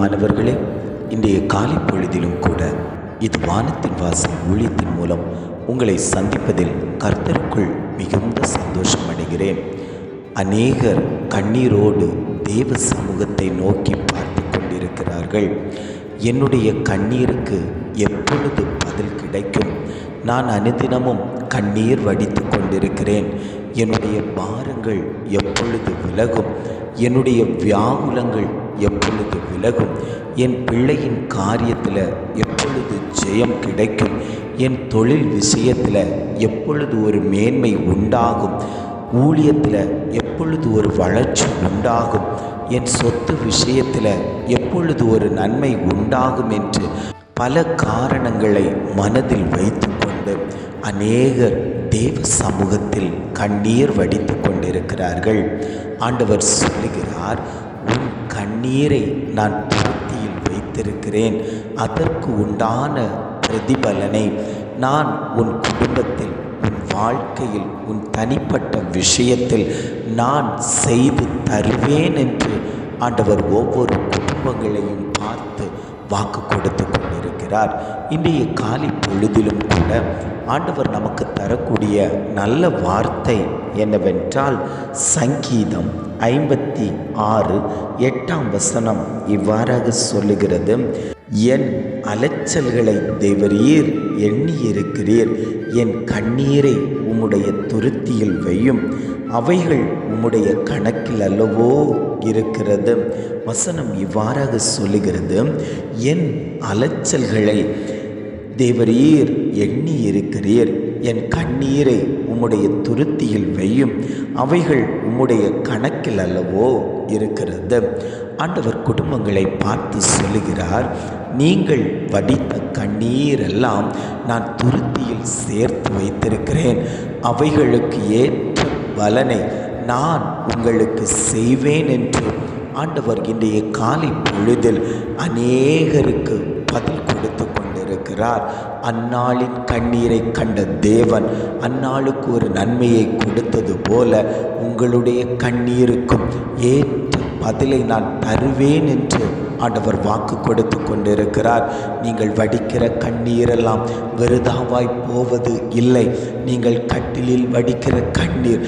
பிரியமானவர்களே, இன்றைய காலை பொழுதிலும் கூட இது வானத்தின் வாசல் ஊழியத்தின் மூலம் உங்களை சந்திப்பதில் கர்த்தருக்குள் மிகுந்த சந்தோஷம் அடைகிறேன். அநேகர் கண்ணீரோடு தேவ சமூகத்தை நோக்கி பார்த்து கொண்டிருக்கிறார்கள். என்னுடைய கண்ணீருக்கு எப்பொழுது பதில் கிடைக்கும்? நான் அனுதினமும் கண்ணீர் வடித்து கொண்டிருக்கிறேன். என்னுடைய பாரங்கள் எப்பொழுது விலகும்? என்னுடைய வியாகுலங்கள் எப்பொழுது விலகும்? என் பிள்ளையின் காரியத்தில் எப்பொழுது ஜெயம் கிடைக்கும்? என் தொழில் விஷயத்தில் எப்பொழுது ஒரு மேன்மை உண்டாகும்? ஊழியத்தில் எப்பொழுது ஒரு வளர்ச்சி உண்டாகும்? என் சொத்து விஷயத்தில் எப்பொழுது ஒரு நன்மை உண்டாகும் என்று பல காரணங்களை மனதில் வைத்து கொண்டு அநேகர் தேவ சமூகத்தில் கண்ணீர் வடித்து கொண்டிருக்கிறார்கள். ஆண்டவர் சொல்லுகிறார், உன் கண்ணீரை நான் துருத்தியில் வைத்திருக்கிறேன். அதற்கு உண்டான பிரதிபலனை நான் உன் குடும்பத்தில், உன் வாழ்க்கையில், உன் தனிப்பட்ட விஷயத்தில் நான் செய்து தருவேன் என்று ஆண்டவர் ஒவ்வொரு குடும்பங்களையும் பார்த்து வாக்கு கொடுத்து கொண்டிருக்கிறார். இன்றைய காலை பொழுதிலும் கூட ஆண்டவர் நமக்கு தரக்கூடிய நல்ல வார்த்தை என்னவென்றால், சங்கீதம் 56:8 இவ்வாறாக சொல்லுகிறது, என் அலைச்சல்களை தேவரீர் எண்ணியிருக்கிறீர். என் கண்ணீரை உம்முடைய துருத்தியில் வையும். அவைகள் உம்முடைய கணக்கில் அல்லவோ இருக்கிறது. வசனம் இவ்வாறாக சொல்லுகிறது, என் அலைச்சல்களை தேவரீர் எண்ணி இருக்கிறீர். என் கண்ணீரை உம்முடைய துருத்தியில் வையும். அவைகள் உம்முடைய கணக்கில் அல்லவோ இருக்கிறது. ஆண்டவர் குடும்பங்களை பார்த்து சொல்லுகிறார், நீங்கள் வடித்த கண்ணீரெல்லாம் நான் துருத்தியில் சேர்த்து வைத்திருக்கிறேன். அவைகளுக்கு ஏற்ற பலனை நான் உங்களுக்கு செய்வேன் என்று ஆண்டவர் இன்றைய காலை பொழுதில் அநேகருக்கு பதில் கொடுத்து கொண்டிருக்கிறார். அந்நாளின் கண்ணீரை கண்ட தேவன் அந்நாளுக்கு ஒரு நன்மையை கொடுத்தது போல உங்களுடைய கண்ணீருக்கும் ஏற்ற பதிலை நான் தருவேன் என்று ஆண்டவர் வாக்கு கொடுத்து கொண்டிருக்கிறார். நீங்கள் வடிக்கிற கண்ணீரெல்லாம் வெறுதாவாய் போவது இல்லை. நீங்கள் கட்டிலில் வடிக்கிற கண்ணீர்,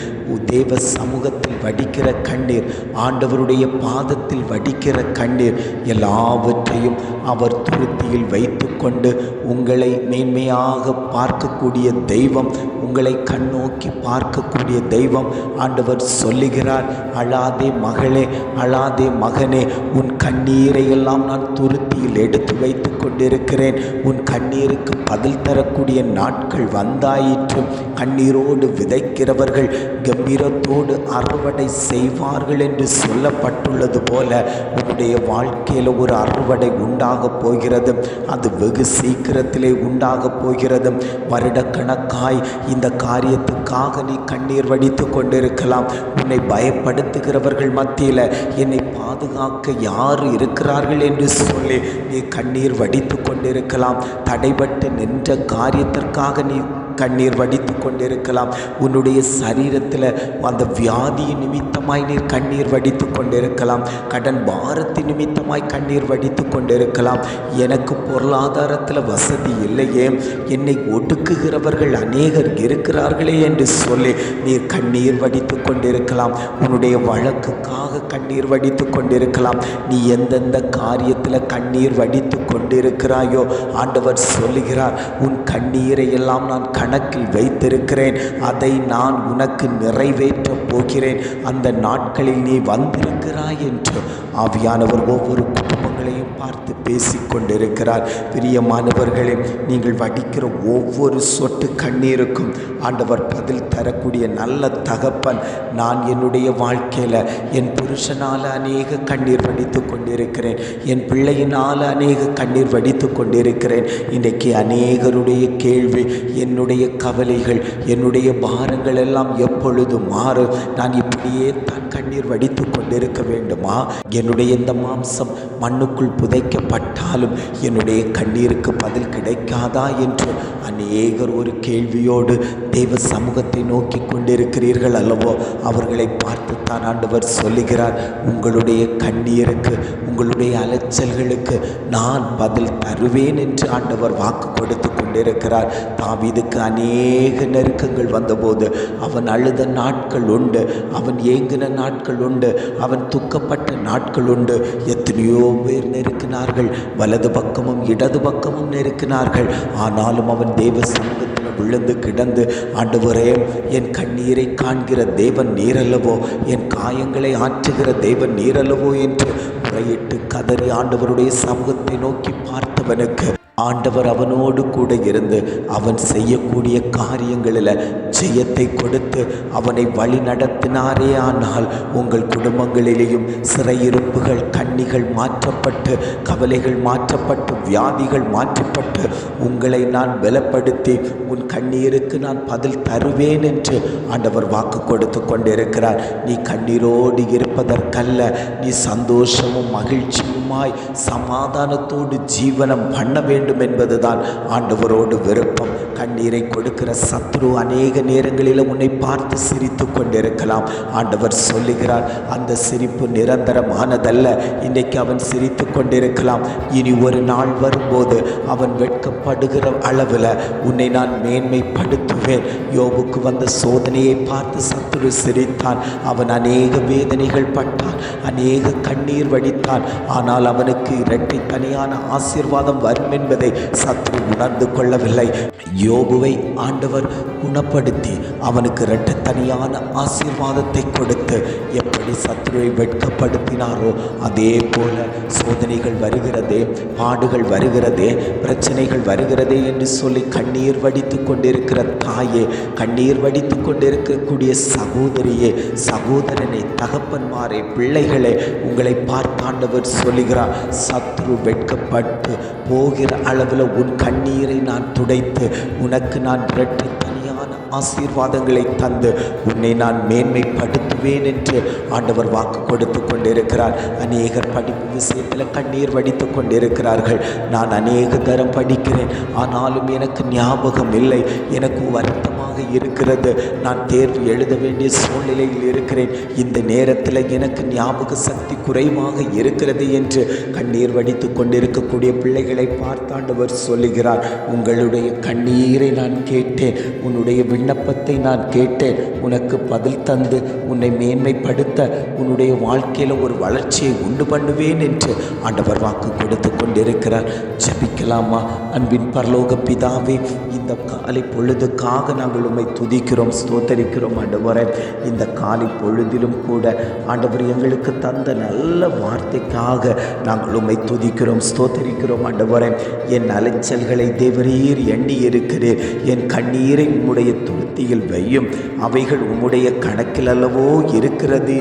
தேவ சமூகத்தில் வடிக்கிற கண்ணீர், ஆண்டவருடைய பாதத்தில் வடிக்கிற கண்ணீர் எல்லாவற்றையும் அவர் துருத்தியில் வைத்து கொண்டு உங்களை மேன்மையாக பார்க்கக்கூடிய தெய்வம், உங்களை கண்ணோக்கி பார்க்கக்கூடிய தெய்வம். ஆண்டவர் சொல்லுகிறார், அழாதே மகளே, அழாதே மகனே, உன் கண்ணீரை எல்லாம் நான் துருத்தியில் எடுத்து வைத்து கொண்டிருக்கிறேன். உன் கண்ணீருக்கு பதில் தரக்கூடிய நாட்கள் வந்தாயிற்று. கண்ணீரோடு விதைக்கிறவர்கள் கம்பீரத்தோடு அறுவடை செய்வார்கள் என்று சொல்லப்பட்டுள்ளது போல உன்னுடைய வாழ்க்கையில் ஒரு அறுவடை உண்டாக போகிறது. அது வெகு சீக்கிரத்திலே உண்டாக போகிறது. வருடக்கணக்காய் இந்த காரியத்துக்காக நீ கண்ணீர் வடித்து கொண்டிருக்கலாம். உன்னை பயப்படுத்துகிறவர்கள் மத்தியில் என்னை பாதுகாக்க யார் இருக்கிறார்கள் என்று சொல்லி நீ கண்ணீர் வடித்து கொண்டிருக்கலாம். தடைபட்டு நின்ற காரியத்திற்காக நீ கண்ணீர் வடித்து கொண்டிருக்கலாம். உன்னுடைய சரீரத்தில் அந்த வியாதியின் நிமித்தமாய் நீர் கண்ணீர் வடித்து கொண்டிருக்கலாம். கடன் பாரத்தின் நிமித்தமாய் கண்ணீர் வடித்து கொண்டிருக்கலாம். எனக்கு பொருளாதாரத்தில் வசதி இல்லையே, என்னை ஒடுக்குகிறவர்கள் அநேகர் இருக்கிறார்களே என்று சொல்லி நீர் கண்ணீர் வடித்து கொண்டிருக்கலாம். உன்னுடைய வழக்குக்காக கண்ணீர் வடித்து கொண்டிருக்கலாம். நீ எந்தெந்த காரியத்தில் கண்ணீர் வடித்து கொண்டிருக்கிறாயோ ஆண்டவர் சொல்லுகிறார், உன் கண்ணீரை எல்லாம் நான் கணக்கில் வைத்திருக்கிறேன். அதை நான் உனக்கு நிறைவேற்றப் போகிறேன். அந்த நாட்களில் நீ வந்திருக்கிறாய் என்று ஆவியானவர் ஒவ்வொரு குடும்பங்களையும் பார்த்து பேசிக்கொண்டிருக்கிறார். பிரியமானவர்களே, நீங்கள் வடிக்கிற ஒவ்வொரு சொட்டு கண்ணீருக்கும் ஆண்டவர் பதில் தரக்கூடிய நல்ல தகப்பன். நான் என்னுடைய வாழ்க்கையில் என் புருஷனால் அநேக கண்ணீர் வடித்து கொண்டிருக்கிறேன். என் பிள்ளையினால் அநேக கண்ணீர் வடித்து கொண்டிருக்கிறேன். இன்றைக்கு அநேகருடைய கேள்வி, என்னுடைய கவலைகள், என்னுடைய பாரங்கள் எல்லாம் எப்பொழுது மாறும்? நான் இப்படியே தான் கண்ணீர் வடித்து கொண்டிருக்க வேண்டுமா? என்னுடைய இந்த மாம்சம் மண்ணுக்குள் புதைக்கப்பட்டாலும் என்னுடைய கண்ணீருக்கு பதில் கிடைக்காதா என்று அநேகர் ஒரு கேள்வியோடு தேவ சமூகத்தை நோக்கி கொண்டிருக்கிறீர்கள் அல்லவோ? அவர்களை பார்த்துத்தான் ஆண்டவர் சொல்லுகிறார், உங்களுடைய கண்ணீருக்கு, உங்களுடைய அலைச்சல்களுக்கு நான் பதில் தருவேன் என்று ஆண்டவர் வாக்கு கொடுத்து கொண்டிருக்கிறார். தாவீதுக்கு அநேக நெருக்கங்கள் வந்தபோது அவன் அழுத நாட்கள் உண்டு, அவன் ஏங்கின நாட்கள் உண்டு, அவன் துக்கப்பட்ட நாட்கள் உண்டு. எத்தனையோ பேர் நெருக்கினார்கள், வலது பக்கமும் இடது பக்கமும் நெருக்கினார்கள். ஆனாலும் அவன் தேவ சமூகத்தில் விழுந்து கிடந்து, ஆண்டவரே, என் கண்ணீரை காண்கிற தேவன் நீரல்லவோ, என் காயங்களை ஆற்றுகிற தேவன் நீரல்லவோ என்று முறையிட்டு கதறி ஆண்டவருடைய சமூகத்தை நோக்கி பார்த்தவனுக்கு ஆண்டவர் அவனோடு கூட இருந்து அவன் செய்யக்கூடிய காரியங்களில் ஜெயத்தை கொடுத்து அவனை வழி நடத்தினாரே. ஆனால் உங்கள் குடும்பங்களிலேயும் சிறையிருப்புகள், கண்ணிகள் மாற்றப்பட்டு, கவலைகள் மாற்றப்பட்டு, வியாதிகள் மாற்றப்பட்டு, உங்களை நான் பலப்படுத்தி உன் கண்ணீருக்கு நான் பதில் தருவேன் என்று ஆண்டவர் வாக்கு கொடுத்து கொண்டிருக்கிறார். நீ கண்ணீரோடு இருப்பதற்கல்ல, நீ சந்தோஷமும் மகிழ்ச்சியுமாய் சமாதானத்தோடு ஜீவனம் பண்ண வேண்டும் என்பதுதான் ஆண்டவரோடு விருப்பம். கண்ணீரை கொடுக்கிற சத்ரு அநேக நேரங்களில் உன்னை பார்த்து சிரித்து கொண்டிருக்கலாம். ஆண்டவர் சொல்லுகிறார், அந்த சிரிப்பு நிரந்தரமானதல்ல. இன்றைக்கு அவன் சிரித்து கொண்டிருக்கலாம், இனி ஒரு நாள் வரும்போது அவன் வெட்கப்படுகிற அளவில் உன்னை நான் மேன்மைப்படுத்துவேன். யோபுக்கு வந்த சோதனையை பார்த்து சத்ரு சிரித்தான். அவன் அநேக வேதனைகள் பட்டான், அநேக கண்ணீர் வடித்தான். ஆனால் அவனுக்கு இரட்டை தனியான ஆசீர்வாதம் வரும் என்பதை சத்ரு உணர்ந்து கொள்ளவில்லை. யோபுவை ஆண்டவர் குணப்படுத்தி அவனுக்கு இரட்டை தனியான ஆசீர்வாதத்தை கொடுத்து எப்படி சத்ருவை வெட்கப்படுத்தினாரோ அதே போல சோதனைகள் வருகிறதே, பாடுகள் வருகிறதே, பிரச்சனைகள் வருகிறதே என்று சொல்லி கண்ணீர் வடித்து கொண்டிருக்கிற தாயே, கண்ணீர் வடித்து கொண்டிருக்கக்கூடிய சகோதரியே, சகோதரனே, தகப்பன்மாரே, பிள்ளைகளே, உங்களை பார்த்தாண்டவர் சொல்லுகிறார், சத்ரு வெட்கப்பட்டு போகிற அளவில் உன் கண்ணீரை நான் துடைத்து உனக்கு நான் இரட்டை தனியான ஆசீர்வாதங்களை தந்து உன்னை நான் மேன்மைப்படுத்துவேன் என்று ஆண்டவர் வாக்கு கொடுத்து கொண்டிருக்கிறார். அநேகர் படிப்பு விஷயத்தில் கண்ணீர் வடித்து கொண்டிருக்கிறார்கள். நான் அநேக தரம் படிக்கிறேன், ஆனாலும் எனக்கு ஞாபகம் இல்லை, எனக்கு வருத்தமாக இருக்கிறது, நான் தேர்வு எழுத வேண்டிய சூழ்நிலையில் இருக்கிறேன், இந்த நேரத்தில் எனக்கு ஞாபக சக்தி குறைவாக இருக்கிறது என்று கண்ணீர் வடித்து கொண்டிருக்கக்கூடிய பிள்ளைகளை பார்த்தாண்டவர் சொல்லுகிறார், உங்களுடைய கண்ணீரை நான் கேட்டேன், உன்னுடைய விண்ணப்பத்தை நான் கேட்டேன், உனக்கு பதில் தந்து உன்னை மேன்மைப்படுத்த உன்னுடைய வாழ்க்கையில் ஒரு வளர்ச்சியை உண்டு பண்ணுவேன் என்று ஆண்டவர் வாக்கு கொடுத்து கொண்டிருக்கிறார். ஜெபிக்கலாமா? அன்பின் பரலோக பிதாவே, இந்த காலை பொழுதுக்காக நாங்கள் உம்மை துதிக்கிறோம், ஸ்தோத்தரிக்கிறோம். ஆண்டவரே, இந்த காலை பொழுதிலும் கூட ஆண்டவர் எங்களுக்கு தந்த நல்ல வார்த்தைக்காக நாங்கள் உம்மை துதிக்கிறோம், ஸ்தோத்தரிக்கிறோம். ஆண்டவரே, என் அலைச்சல்களை தேவரீர் எண்ணி இருக்கிறீர், என் கண்ணீரை உம்முடைய துருத்தியில் வையும், அவைகள் உம்முடைய கணக்கில் அல்லவோ இருக்கிறது.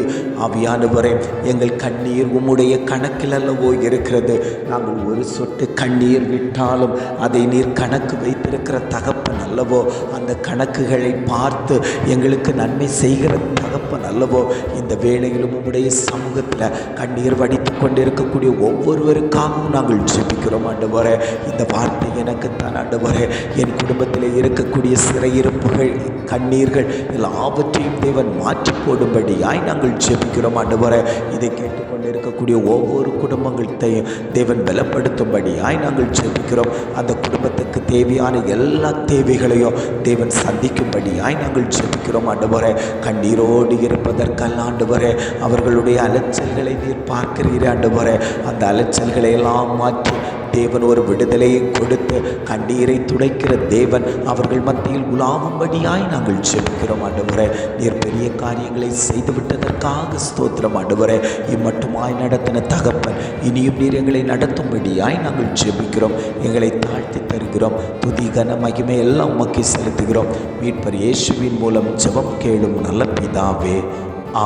ஆவியானவரே, எங்கள் கண்ணீர் உம்முடைய கணக்கில் அல்லவோ இருக்கிறது. நாங்கள் ஒரு சொட்டு கண்ணீர் விட்டாலும் அதை நீர் கணக்கு வைத்திருக்கிற தகப்பன் அல்லவோ, அந்த கணக்குகளை பார்த்து எங்களுக்கு நன்மை செய்கிற தகப்பன் அல்லவோ. இந்த வேளையிலும் உம்முடைய சமூகத்தில் கண்ணீர் வடித்து கொண்டிருக்கக்கூடிய ஒவ்வொருவருக்காகவும் நாங்கள் ஜெபிக்கிறோம். ஆண்டவரே, இந்த வார்த்தை எனக்கு தான் ஆண்டவரே, என் குடும்பத்தில் இருக்கக்கூடிய சிறையிருப்புகள், கண்ணீர்கள் எல்லாவற்றையும் தேவன் மாற்றி போடும்படியாய் நாங்கள் ஜெபிக்கிறோம். ஆண்டவரே, இதை கேட்டுக்கொண்டிருக்கக்கூடிய ஒவ்வொரு குடும்பங்களையும் தேவன் பலப்படுத்தும்படியாய் நாங்கள் ஜெபிக்கிறோம். அந்த குடும்பத்துக்கு தேவையான எல்லா தேவைகளையும் தேவன் சந்திக்கும்படியாய் நாங்கள் ஜெபிக்கிறோம். ஆண்டவரே, கண்ணீரோடு இருப்பதற்கல்ல ஆண்டவரே, அவர்களுடைய அலைச்சல்களை நீர் பார்க்கிறீர். ஆண்டவரே, அந்த அலைச்சல்களை எல்லாம் மாற்றி தேவன் ஒரு விடுதலையை கொடுத்து கண்ணீரை துடைக்கிற தேவன் அவர்கள் மத்தியில் உலாவும்படியாய் நாங்கள் ஜெபிக்கிறோம். ஆண்டவரே, நீர் பெரிய காரியங்களை செய்துவிட்டதற்காக ஸ்தோத்திரம். ஆண்டவரே, இம்மட்டுமாய் நடத்தின தகப்பன் இனியும் நீர் எங்களை நடத்தும்படியாய் நாங்கள் ஜெபிக்கிறோம். எங்களை தாழ்த்தி தருகிறோம். துதி, கன, மகிமை எல்லாம் உமக்கு செலுத்துகிறோம். மீட்பர் இயேசுவின் மூலம் ஜெபம் கேளும் நல்ல பிதாவே.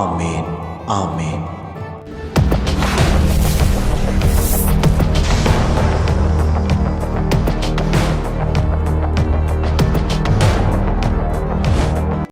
ஆமேன், ஆமேன்.